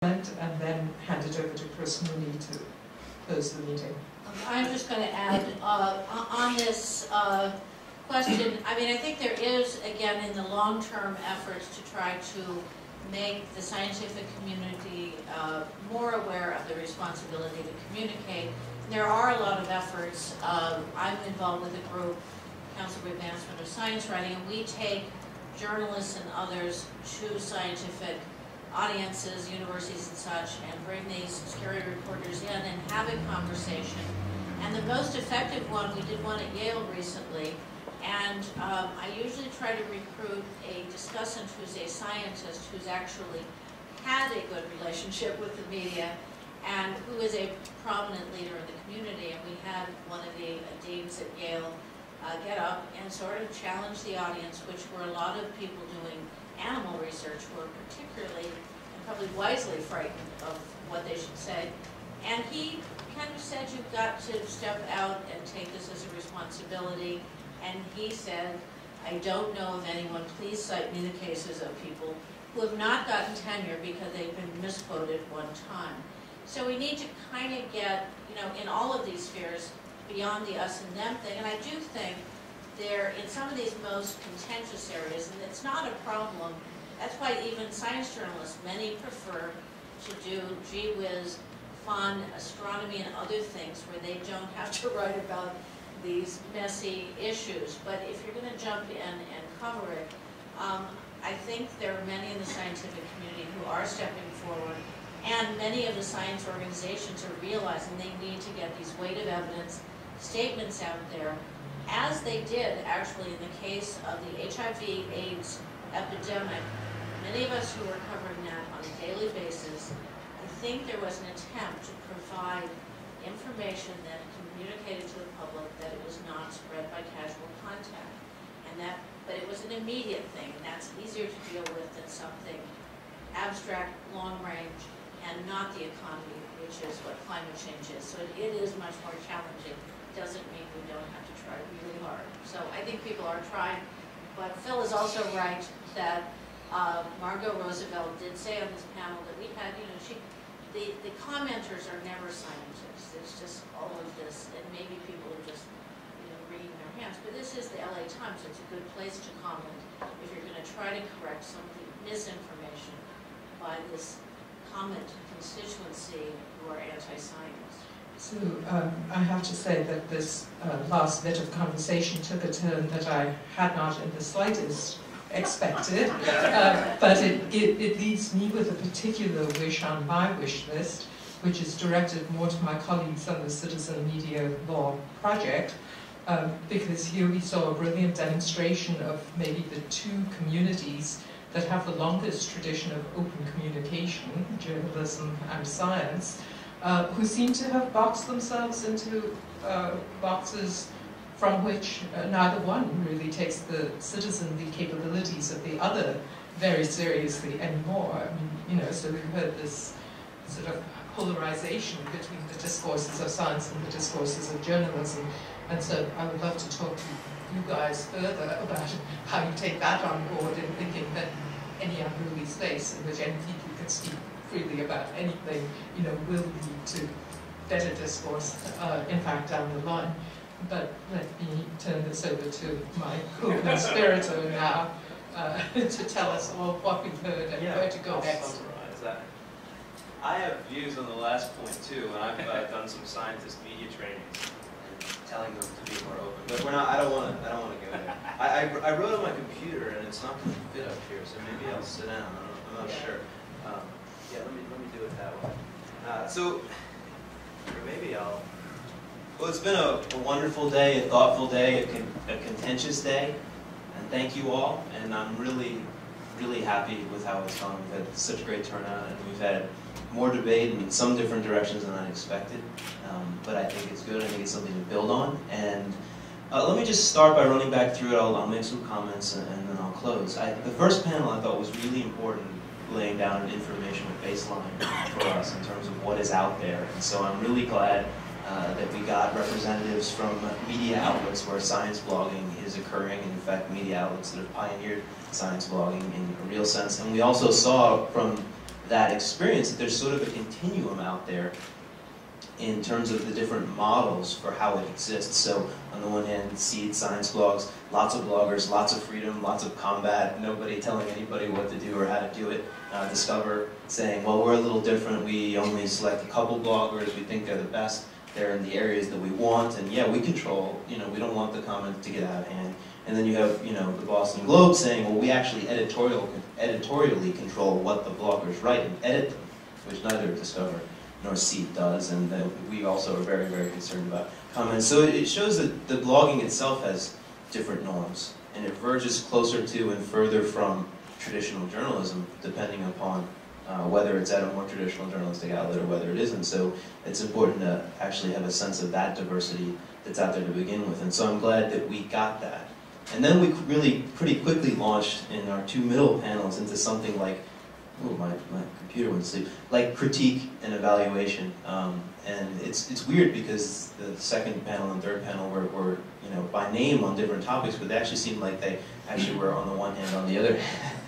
and then hand it over to Chris Mooney to close the meeting. I'm just going to add on this question. I mean, I think there is, again, in the long-term efforts to try to make the scientific community more aware of the responsibility to communicate. There are a lot of efforts. I'm involved with a group, Council for Advancement of Science Writing, and we take journalists and others to scientific audiences, universities and such, and bring these scary reporters in and have a conversation. And the most effective one, we did one at Yale recently, and I usually try to recruit a discussant who's a scientist who's actually had a good relationship with the media and who is a prominent leader in the community. And we had one of the deans at Yale get up and sort of challenge the audience, which were a lot of people doing animal research who are particularly and probably wisely frightened of what they should say. And he kind of said, you've got to step out and take this as a responsibility. And he said, I don't know of anyone, please cite me the cases of people who have not gotten tenure because they've been misquoted one time. So we need to kind of get, in all of these spheres, beyond the us and them thing. And I do think there, in some of these most contentious areas, and it's not a problem, that's why even science journalists, many prefer to do gee whiz, fun, astronomy and other things where they don't have to write about these messy issues. But if you're going to jump in and cover it, I think there are many in the scientific community who are stepping forward, and many of the science organizations are realizing they need to get these weight of evidence statements out there, as they did actually in the case of the HIV/AIDS epidemic. Many of us who are covering that on a daily basis, I think there was an attempt to provide information that communicated to the public that it was not spread by casual contact, and that, but it was an immediate thing, and that's easier to deal with than something abstract, long range, and not the economy, which is what climate change is. So it is much more challenging. Doesn't mean we don't have to try really hard. So I think people are trying, but Phil is also right that Margot Roosevelt did say on this panel that we had, the commenters are never scientists. It's just all of this, and maybe people are just, wringing their hands. But this is the LA Times. It's a good place to comment if you're going to try to correct some misinformation by this comment constituency who are anti-science. So I have to say that this last bit of conversation took a turn that I had not in the slightest expected, but it leaves me with a particular wish on my wish list, which is directed more to my colleagues on the Citizen Media Law Project, because here we saw a brilliant demonstration of maybe the two communities that have the longest tradition of open communication, journalism and science, who seem to have boxed themselves into boxes from which neither one really takes the citizenly capabilities of the other very seriously anymore. I mean, so we've heard this sort of polarization between the discourses of science and the discourses of journalism, and so I would love to talk to you guys further about how you take that on board in thinking that any unruly space in which any people can speak freely about anything, will lead to better discourse, in fact, down the line. But let me turn this over to my co-conspirator now to tell us all what we've heard and where to go next. Summarize that. I have views on the last point too, and I've done some scientist media trainings and telling them to be more open. But I don't want to go there. I wrote on my computer and it's not going to fit up here, so maybe I'll sit down. I'm not sure. Yeah, let me do it that way. Or maybe I'll. Well, it's been a wonderful day, a thoughtful day, a contentious day, and thank you all. And I'm really, really happy with how it's gone. We've had such a great turnout, and we've had more debate in some different directions than I expected. But I think it's good. I think it's something to build on. And let me just start by running back through it. I'll make some comments, and then I'll close. The first panel I thought was really important, laying down an informational baseline for us in terms of what is out there. And so I'm really glad that we got representatives from media outlets where science blogging is occurring, and in fact media outlets that have pioneered science blogging in a real sense. And we also saw from that experience, that there's sort of a continuum out there in terms of the different models for how it exists. So on the one hand, seed science blogs, lots of bloggers, lots of freedom, lots of combat, nobody telling anybody what to do or how to do it. Discover saying, well, we're a little different, we only select a couple bloggers, we think they're the best, they're in the areas that we want, and yeah, we control, we don't want the comment to get out of hand. And then you have, the Boston Globe saying, well, we actually editorially control what the bloggers write and edit them, which neither Discover nor Seed does, and we also are very, very concerned about comments. So it shows that the blogging itself has different norms, and it verges closer to and further from traditional journalism, depending upon whether it's at a more traditional journalistic outlet or whether it isn't. So it's important to actually have a sense of that diversity that's out there to begin with. And so I'm glad that we got that. And then we really pretty quickly launched in our two middle panels into something like, oh, my computer went to sleep, like critique and evaluation. And it's weird because the second panel and third panel were by name on different topics, but they actually seemed like they actually were on the one hand, on the other hand.